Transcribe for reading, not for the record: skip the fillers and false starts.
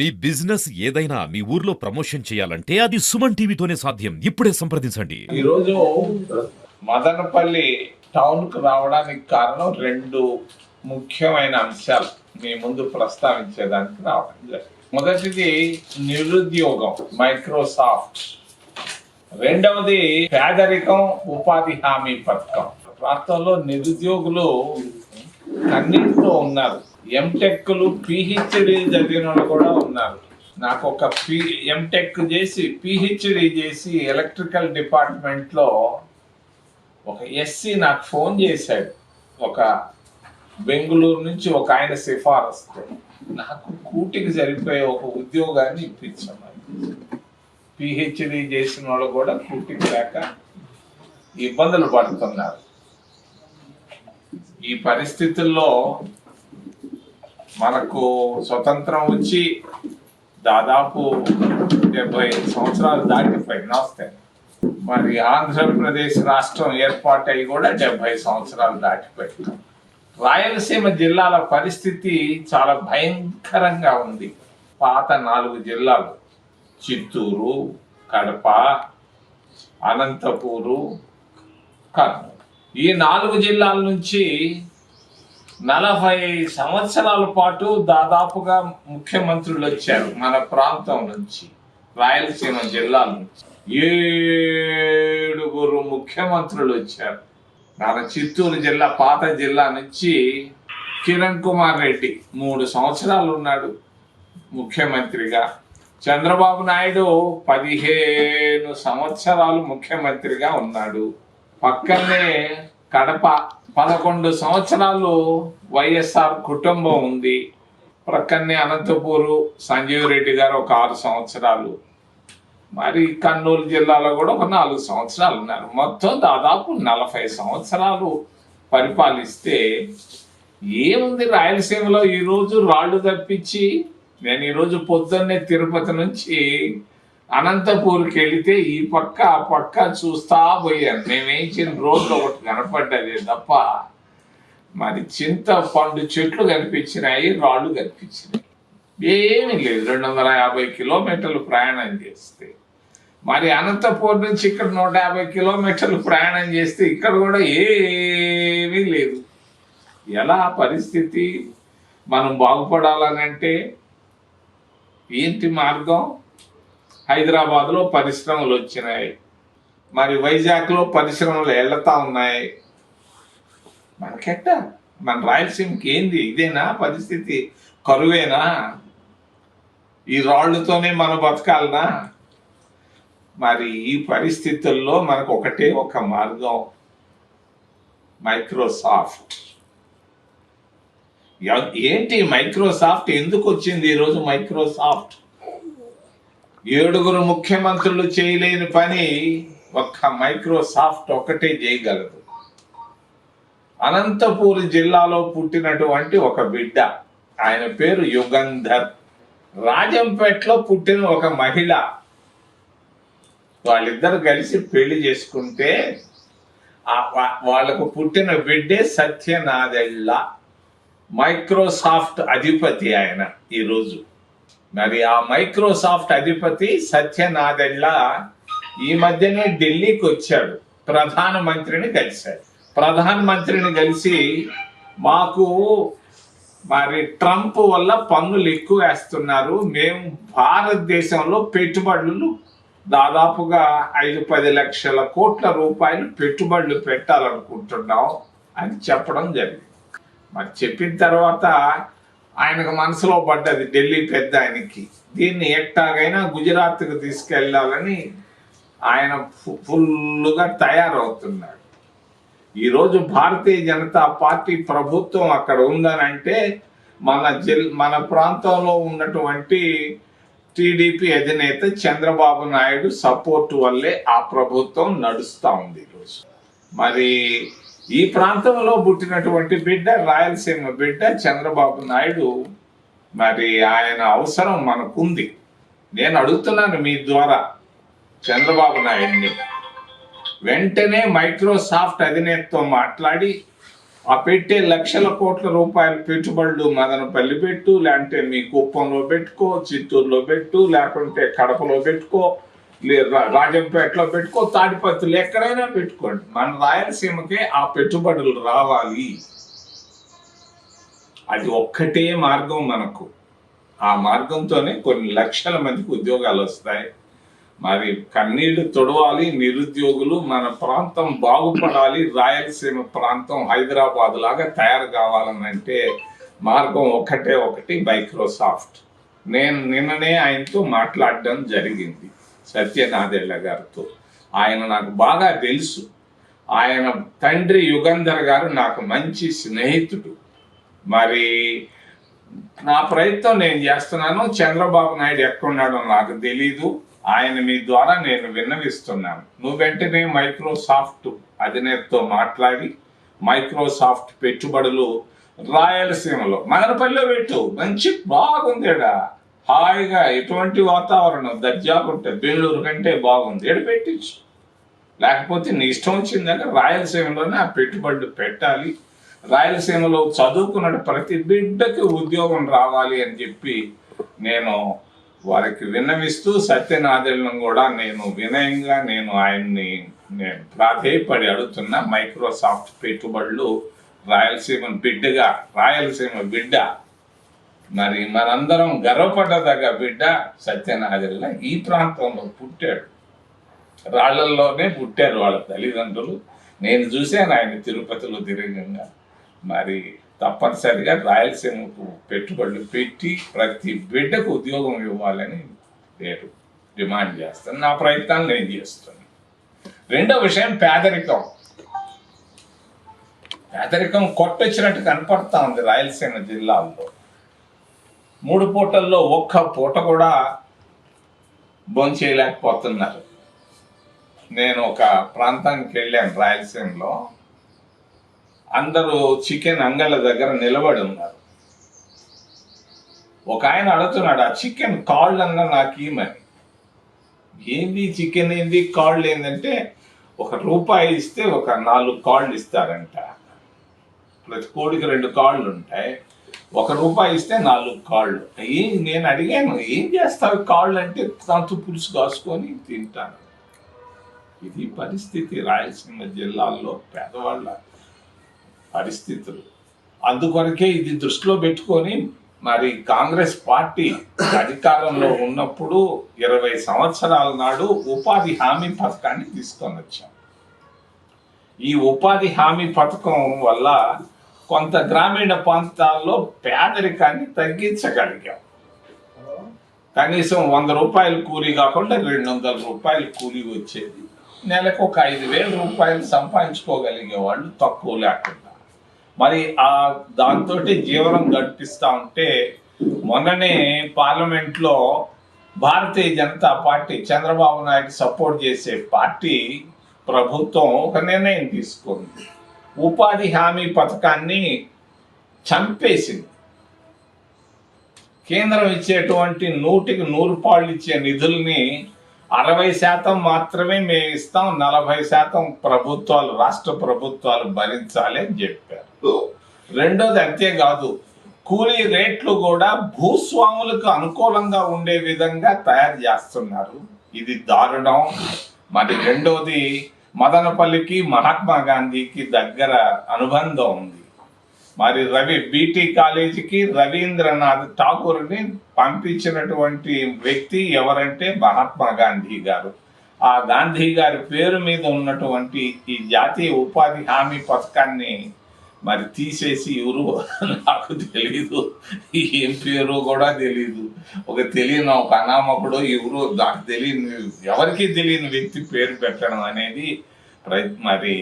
మీ business ఏదైనా మీ ఊర్లో promotion చేయాలంటే అది సుమన్ టీవీతోనే సాధ్యం. ఇప్పుడే సంప్రదించండి. ఈరోజు మదనపల్లి టౌన్ కు రావడానికి కారణం రెండు ముఖ్యమైన అంశాలు మీ ముందు ప్రస్తావించేదానికి రావడం జరిగింది. మొదటిది నిరుద్యోగం, మైక్రోసాఫ్ట్. రెండవది పేదరికం, ఉపాధి హామీ పథకం. ప్రాంతంలో నిరుద్యోగులు అన్నింటిలో ఉన్నారు. ఎంటెక్లు, పిహెచ్డి చదివిన వాళ్ళు కూడా ఉన్నారు. నాకు ఒక ఎంటెక్ చేసి పిహెచ్డి చేసి ఎలక్ట్రికల్ డిపార్ట్మెంట్లో ఒక ఎస్సీ నాకు ఫోన్ చేశాడు. ఒక బెంగళూరు నుంచి ఒక ఆయన సిఫారసుతో నాకు కూటికి సరిపోయే ఒక ఉద్యోగాన్ని ఇప్పించాను. పిహెచ్డి చేసిన వాళ్ళు కూడా కూటికి లేక ఇబ్బందులు పడుతున్నారు. ఈ పరిస్థితుల్లో మనకు స్వతంత్రం వచ్చి దాదాపు 70 సంవత్సరాలు దాటిపోయిన వస్తాయి. మరి ఆంధ్రప్రదేశ్ రాష్ట్రం ఏర్పాటై కూడా 70 సంవత్సరాలు దాటిపోయింది. రాయలసీమ జిల్లాల పరిస్థితి చాలా భయంకరంగా ఉంది. పాత 4 జిల్లాలు చిత్తూరు, కడప, అనంతపూరు, కర్నూలు, ఈ 4 జిల్లాల నుంచి 40 సంవత్సరాల పాటు దాదాపుగా ముఖ్యమంత్రులు వచ్చారు. మన ప్రాంతం నుంచి, రాయలసీమ జిల్లాల నుంచి 7 ముఖ్యమంత్రులు వచ్చారు. మన చిత్తూరు జిల్లా పాత జిల్లా నుంచి కిరణ్ కుమార్ రెడ్డి 3 సంవత్సరాలు ఉన్నాడు ముఖ్యమంత్రిగా. చంద్రబాబు నాయుడు 15 సంవత్సరాలు ముఖ్యమంత్రిగా ఉన్నాడు. పక్కనే కడప 11 సంవత్సరాలు వైఎస్ఆర్ కుటుంబం ఉంది. ప్రక్కనే అనంతపూరు సంజీవ్ రెడ్డి గారు ఒక 6 సంవత్సరాలు. మరి కర్నూలు జిల్లాలో కూడా ఒక 4 సంవత్సరాలు ఉన్నారు. మొత్తం దాదాపు 40 సంవత్సరాలు పరిపాలిస్తే ఏముంది రాయలసీమలో? ఈరోజు రాళ్ళు తప్పించి నేను ఈరోజు పొద్దున్నే తిరుపతి నుంచి అనంతపూర్కి వెళితే ఈ పక్క ఆ పక్క చూస్తా పోయాను. మేమేంచిన రోడ్లు ఒకటి కనపడ్డది తప్ప మరి చింతపండు చెట్లు కనిపించినాయి, రాళ్ళు కనిపించినాయి. ఏమీ లేదు. 250 కిలోమీటర్లు ప్రయాణం చేస్తే, మరి అనంతపూర్ నుంచి ఇక్కడ 150 కిలోమీటర్లు ప్రయాణం చేస్తే ఇక్కడ కూడా ఏమీ లేదు. ఎలా పరిస్థితి? మనం బాగుపడాలనంటే ఏంటి మార్గం? హైదరాబాద్లో పరిశ్రమలు వచ్చినాయి, మరి వైజాగ్లో పరిశ్రమలు వెళ్తా ఉన్నాయి. మనకెట్ట? మన రాయలసీమకి ఏంది? ఇదేనా పరిస్థితి? కరువేనా? ఈ రాళ్లతోనే మనం బతకాలనా? మరి ఈ పరిస్థితుల్లో మనకు ఒకటే ఒక మార్గం, మైక్రోసాఫ్ట్. ఏంటి మైక్రోసాఫ్ట్? ఎందుకు వచ్చింది ఈరోజు మైక్రోసాఫ్ట్? 7 ముఖ్యమంత్రులు చేయలేని పని ఒక్క మైక్రోసాఫ్ట్ ఒకటే చేయగలదు. అనంతపూర్ జిల్లాలో పుట్టినటువంటి ఒక బిడ్డ, ఆయన పేరు యుగంధర్. రాజంపేటలో పుట్టిన ఒక మహిళ, వాళ్ళిద్దరు కలిసి పెళ్లి చేసుకుంటే వాళ్ళకు పుట్టిన బిడ్డే సత్యనాదెళ్ళ. మైక్రోసాఫ్ట్ అధిపతి ఆయన ఈరోజు. మరి ఆ మైక్రోసాఫ్ట్ అధిపతి సత్యనాదెళ్ళ ఈ మధ్యనే ఢిల్లీకి వచ్చాడు. ప్రధానమంత్రిని కలిశాడు. ప్రధానమంత్రిని కలిసి మాకు మరి ట్రంప్ వల్ల పన్నులు ఎక్కువ వేస్తున్నారు, మేము భారతదేశంలో పెట్టుబడులు దాదాపుగా 5-10 లక్షల కోట్ల రూపాయలు పెట్టుబడులు పెట్టాలనుకుంటున్నాం అని చెప్పడం జరిగింది. మరి చెప్పిన తర్వాత ఆయనకు మనసులో పడ్డది ఢిల్లీ పెద్ద ఆయనకి, దీన్ని ఎట్టాగైనా గుజరాత్కు తీసుకెళ్లాలని ఆయన ఫుల్గా తయారవుతున్నాడు. ఈరోజు భారతీయ జనతా పార్టీ ప్రభుత్వం అక్కడ ఉందనంటే మన ప్రాంతంలో ఉన్నటువంటి టీడీపీ అధినేత చంద్రబాబు నాయుడు సపోర్టు వల్లే ఆ ప్రభుత్వం నడుస్తూ ఉంది ఈరోజు. మరి ఈ ప్రాంతంలో పుట్టినటువంటి బిడ్డ, రాయలసీమ బిడ్డ చంద్రబాబు నాయుడు, మరి ఆయన అవసరం మనకుంది. నేను అడుగుతున్నాను మీ ద్వారా చంద్రబాబు నాయుడిని, వెంటనే మైక్రోసాఫ్ట్ అధినేతతో మాట్లాడి ఆ పెట్టే లక్షల కోట్ల రూపాయల పెట్టుబడులు మదనపల్లి పెట్టు, లేదంటే మీ కుప్పంలో పెట్టుకో, చిత్తూరులో పెట్టు, లేకుంటే కడపలో పెట్టుకో, రాజంపేటలో పెట్టుకో, తాడిపత్రులు ఎక్కడైనా పెట్టుకోండి. మన రాయలసీమకే ఆ పెట్టుబడులు రావాలి. అది ఒక్కటే మార్గం మనకు. ఆ మార్గంతోనే కొన్ని లక్షల మందికి ఉద్యోగాలు వస్తాయి. మరి కన్నీళ్లు తొడవాలి నిరుద్యోగులు, మన ప్రాంతం బాగుపడాలి, రాయలసీమ ప్రాంతం హైదరాబాద్ లాగా తయారు కావాలనంటే మార్గం ఒకటి, మైక్రోసాఫ్ట్. నేను నిన్ననే ఆయనతో మాట్లాడడం జరిగింది, సత్యనాదెళ్ల గారితో. ఆయన నాకు బాగా తెలుసు. ఆయన తండ్రి యుగంధర్ గారు నాకు మంచి స్నేహితుడు. మరి నా ప్రయత్నం నేను చేస్తున్నాను. చంద్రబాబు నాయుడు ఎక్కడున్నాడో నాకు తెలీదు. ఆయన మీ ద్వారా నేను విన్నవిస్తున్నాను. నువ్వు వెంటనే మైక్రోసాఫ్ట్ అధినేతతో మాట్లాడి మైక్రోసాఫ్ట్ పెట్టుబడులు రాయలసీమలో మదనపల్లిలో పెట్టు. మంచి బాగుంది, హాయిగా ఎటువంటి వాతావరణం దర్జాగా ఉంటుంది. బెంగళూరు కంటే బాగుంది. ఎడ పెట్టించు. లేకపోతే నీ ఇష్టం వచ్చిందాక రాయలసీమలోనే ఆ పెట్టుబడులు పెట్టాలి. రాయలసీమలో చదువుకున్న ప్రతి బిడ్డకి ఉద్యోగం రావాలి అని చెప్పి నేను వారికి విన్నవిస్తూ, సత్యనాదెళ్లను కూడా నేను వినయంగా ఆయన్ని ప్రాధేయపడి అడుగుతున్నా. మైక్రోసాఫ్ట్ పెట్టుబడులు రాయలసీమ బిడ్డ, మరి మనందరం గర్వపడ్డదగ్గ బిడ్డ సత్యనాదెళ్ల ఈ ప్రాంతంలో పుట్టాడు. రాళ్లల్లోనే పుట్టారు వాళ్ళ తల్లిదండ్రులు. నేను చూశాను ఆయన తిరుపతిలో తిరగంగా. మరి తప్పనిసరిగా రాయలసీమకు పెట్టుబడులు పెట్టి ప్రతి బిడ్డకు ఉద్యోగం ఇవ్వాలని నేను డిమాండ్ చేస్తాను. నా ప్రయత్నాలు నేను చేస్తాను. రెండో విషయం పేదరికం కొట్టొచ్చినట్టు కనపడతా ఉంది రాయలసీమ జిల్లాల్లో. 3 పూటల్లో ఒక్క పూట కూడా భోంచేయలేకపోతున్నారు. నేను ఒక ప్రాంతానికి వెళ్ళాను రాయలసీమలో. అందరూ చికెన్ అంగళ్ళ దగ్గర నిలబడి ఉన్నారు. ఒక ఆయన అడుగుతున్నాడు, ఆ చికెన్ కాళ్ళు అన్నా నాకు ఇమ్మని. ఏంది చికెన్ ఏంది కాళ్ళు ఏంటంటే, ₹1 ఇస్తే ఒక 4 కాళ్ళు ఇస్తారంట. ప్రతి కోడికి 2 కాళ్ళు ఉంటాయి. ₹1 ఇస్తే 4 కాళ్ళు. నేను అడిగాను, ఏం చేస్తావు కాళ్ళు అంటే, తంతు పులుసు కాసుకొని తింటాను. ఇది పరిస్థితి రాయలసీమ జిల్లాల్లో పేదవాళ్ళ పరిస్థితులు. అందుకొరకే ఇది దృష్టిలో పెట్టుకొని మరి కాంగ్రెస్ పార్టీ అధికారంలో ఉన్నప్పుడు 20 సంవత్సరాల నాడు ఉపాధి హామీ పథకాన్ని తీసుకొని వచ్చాం. ఈ ఉపాధి హామీ పథకం వల్ల కొంత గ్రామీణ ప్రాంతాల్లో పేదరికాన్ని తగ్గించగలిగాం. కనీసం ₹100 కూలీ కాకుండా ₹200 కూలీ వచ్చేది. నెలకు ఒక ₹5,000 సంపాదించుకోగలిగే వాళ్ళు తక్కువ లేకుండా. మరి దాంతో జీవనం గడిపిస్తా ఉంటే, మొన్ననే పార్లమెంట్లో భారతీయ జనతా పార్టీ, చంద్రబాబు నాయుడు సపోర్ట్ చేసే పార్టీ ప్రభుత్వం ఒక నిర్ణయం తీసుకుంది. ఉపాధి హామీ పథకాన్ని చంపేసింది. కేంద్రం ఇచ్చేటువంటి 100కి 100 పాళ్ళు ఇచ్చే నిధుల్ని 60% మాత్రమే మేము ఇస్తాం, 40% రాష్ట్ర ప్రభుత్వాలు భరించాలి అని చెప్పారు. రెండోది అంతేకాదు, కూలీ రేట్లు కూడా భూస్వాములకు అనుకూలంగా ఉండే విధంగా తయారు చేస్తున్నారు. ఇది దారుణం. మరి రెండోది, మదనపల్లికి మహాత్మా గాంధీకి దగ్గర అనుబంధం ఉంది. మరి బీటీ కాలేజీకి రవీంద్రనాథ్ ఠాగూర్ని పంపించినటువంటి వ్యక్తి ఎవరంటే మహాత్మా గాంధీ గారు. ఆ గాంధీ గారి పేరు మీద ఉన్నటువంటి ఈ జాతీయ ఉపాధి హామీ పథకాన్ని మరి తీసేసి ఎవరు నాకు తెలీదు, ఏం పేరు కూడా తెలీదు. తెలియని ఒక అనామకుడు ఎవరు నాకు తెలియని, ఎవరికి తెలియని వ్యక్తి పేరు పెట్టడం అనేది మరి